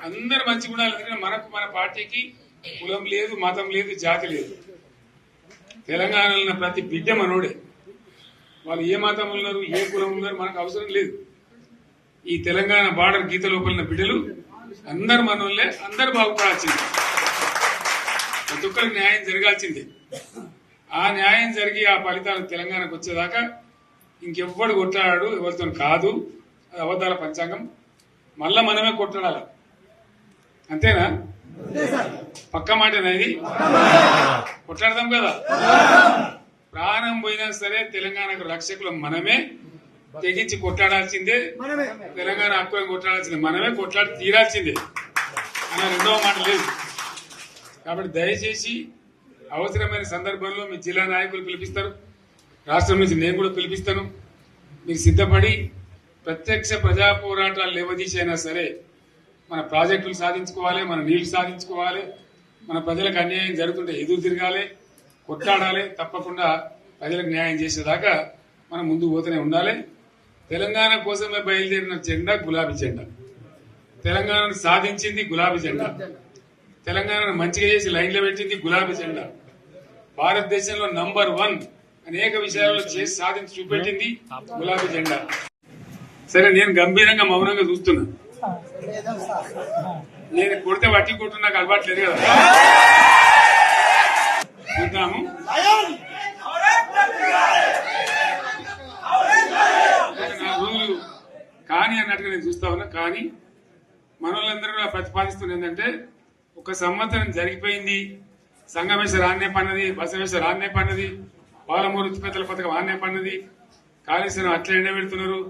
అందరు మంచిగా ఉండాలి. ఎందుకంటే మనకు మన పార్టీకి కులం లేదు, మతం లేదు, జాతి లేదు. తెలంగాణలో ఉన్న ప్రతి బిడ్డ మనోడే. వాళ్ళు ఏ మతం ఉన్నారు, ఏ కులం ఉన్నారు మనకు అవసరం లేదు. ఈ తెలంగాణ బార్డర్ గీత లోపల బిడ్డలు అందరు మనోళ్ళే, అందరు బాగుపడాల్సిందే. ప్రతి ఒక్కరికి న్యాయం జరగాల్సిందే. ఆ న్యాయం జరిగి ఆ ఫలితాలు తెలంగాణకు వచ్చేదాకా ఇంకెవ్వడు కొట్లాడాడు, ఎవరితో కాదు. అది అబద్ధాల పంచాంగం. మళ్ళా మనమే కొట్లాడాలి. అంతేనా? పక్క మాటేనా ఇది? కొట్లాడదాం కదా. ప్రాణం పోయినా సరే తెలంగాణకు రక్షకులు మనమే. తెగించి కొట్లాడాల్సిందే. తెలంగాణ హక్కులను కొట్లాడాల్సిందే. మనమే కొట్లాడి తీరాల్సిందే అన్న రెండవ మాట లేదు. కాబట్టి దయచేసి అవసరమైన సందర్భంలో మీ జిల్లా నాయకులు పిలిపిస్తారు, రాష్ట్రం నుంచి నేను కూడా పిలిపిస్తాను. మీకు సిద్ధపడి ప్రత్యక్ష ప్రజా పోరాటాలు లేవదీసైనా సరే మన ప్రాజెక్టులు సాధించుకోవాలి, మన నీళ్లు సాధించుకోవాలి, మన ప్రజలకు అన్యాయం జరుగుతుంటే ఎదురు తిరగాలి, కొట్లాడాలి. తప్పకుండా ప్రజలకు న్యాయం చేసేదాకా మనం ముందు పోతూనే ఉండాలి. తెలంగాణ కోసమే బయలుదేరిన జెండా గులాబీ జెండా. తెలంగాణను సాధించింది గులాబీ జెండా. తెలంగాణను మంచిగా చేసి లైన్లో పెట్టింది గులాబీ జెండా. భారతదేశంలో నంబర్ 1 అనేక విషయాలలో చేసి సాధించి చూపెట్టింది గులాబీ జెండా. సరే, నేను గంభీరంగా మౌనంగా చూస్తున్నా. నేను కొడితే వట్టి కొట్టు నాకు అలవాట్లేదు కదా. చూద్దాము. రోజులు కానీ అన్నట్టుగా నేను చూస్తా ఉన్నా. కానీ మనోళ్ళందరూ కూడా ప్రతిపాదిస్తున్న ఏంటంటే, ఒక సంవత్సరం జరిగిపోయింది, సంగమేశ్వర ఆన్నే పన్నది, బసవేశ్వర ఆన్నే పన్నది, పాలమూరు ఉత్పత్తుల పథకం ఆన్నే పన్నది, కాళేశ్వరం అట్లా ఎండబెడుతున్నారు.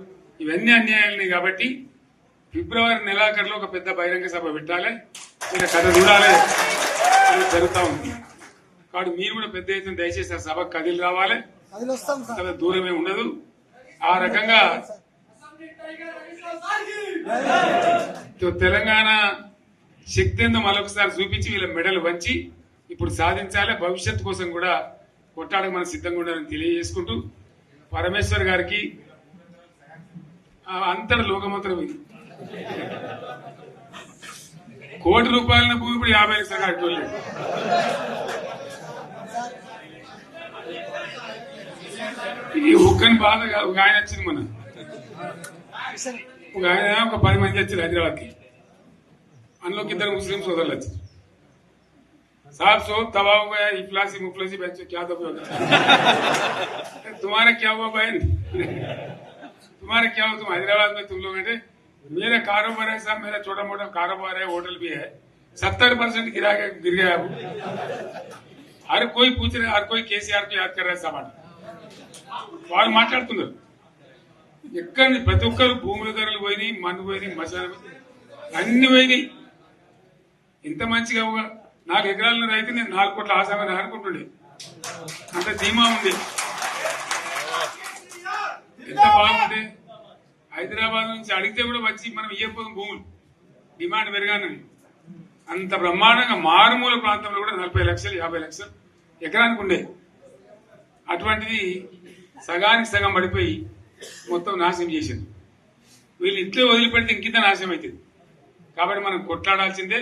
ఇవన్నీ అన్యాయాలని. కాబట్టి ఫిబ్రవరి నెలాఖరులో ఒక పెద్ద బహిరంగ సభ పెట్టాలి, ఇలా కథ చూడాలి జరుగుతూ ఉంది. కాబట్టి మీరు కూడా పెద్ద ఎత్తున దయచేసి ఆ సభకు కదిలి రావాలి. దూరమే ఉండదు. ఆ రకంగా తెలంగాణ శక్తి ఏందో మరొకసారి చూపించి వీళ్ళ మెడలు వంచి ఇప్పుడు సాధించాలి. భవిష్యత్తు కోసం కూడా కొట్టాడకు మనం సిద్ధంగా ఉండాలని తెలియజేసుకుంటూ, పరమేశ్వర్ గారికి అంతటి లోకమంత్రం ఇది. కోటి రూపాయల భూమి ఇప్పుడు 50 లక్షలు కట్టుకోలేదు. ఇది ఒక్కని బాధ. ఒక ఆయన వచ్చింది మన, ఒక ఆయన ఒక 10 మంది వచ్చారు హైదరాబాద్కి. అందులోకి 2 ముస్లిం సోదరులు వచ్చారు. साहब सोब तबाह हो गया, इफलासी मुफलसी बच्चे क्या दबे तुम्हारा क्या हुआ बहन, तुम्हारा क्या हुआ? तुम हैदराबाद में तुम लोग हैं। मेरा कारोबार है साहब, मेरा छोटा मोटा कारोबार है, होटल भी है, 70% गिर गया। हर कोई पूछ रहे, हर कोई केसीआर को याद कर रहा है सामान. వాళ్ళు మాట్లాడుతున్నారు. ఎక్కడ ప్రతి ఒక్కరు భూముల ధరలు పోయినాయి, మన్ను పోయినాయి, మసాలా అన్ని పోయినాయి. ఇంత మంచిగా 4 ఎకరాల రైతు నేను 4 కోట్ల ఆశామని అనుకుంటుండే. అంత ధీమా ఉంది. ఎంత బాగుంది. హైదరాబాద్ నుంచి అడిగితే కూడా వచ్చి మనం ఇయ్యకపోతాం భూములు, డిమాండ్ పెరగానని. అంత బ్రహ్మాండంగా మారుమూల ప్రాంతంలో కూడా 40 లక్షలు 50 లక్షలు ఎకరానికి ఉండే. అటువంటిది సగానికి సగం పడిపోయి మొత్తం నాశనం చేసింది. వీళ్ళు ఇట్లే వదిలిపెడితే ఇంకింత నాశనం అవుతుంది. కాబట్టి మనం కొట్లాడాల్సిందే.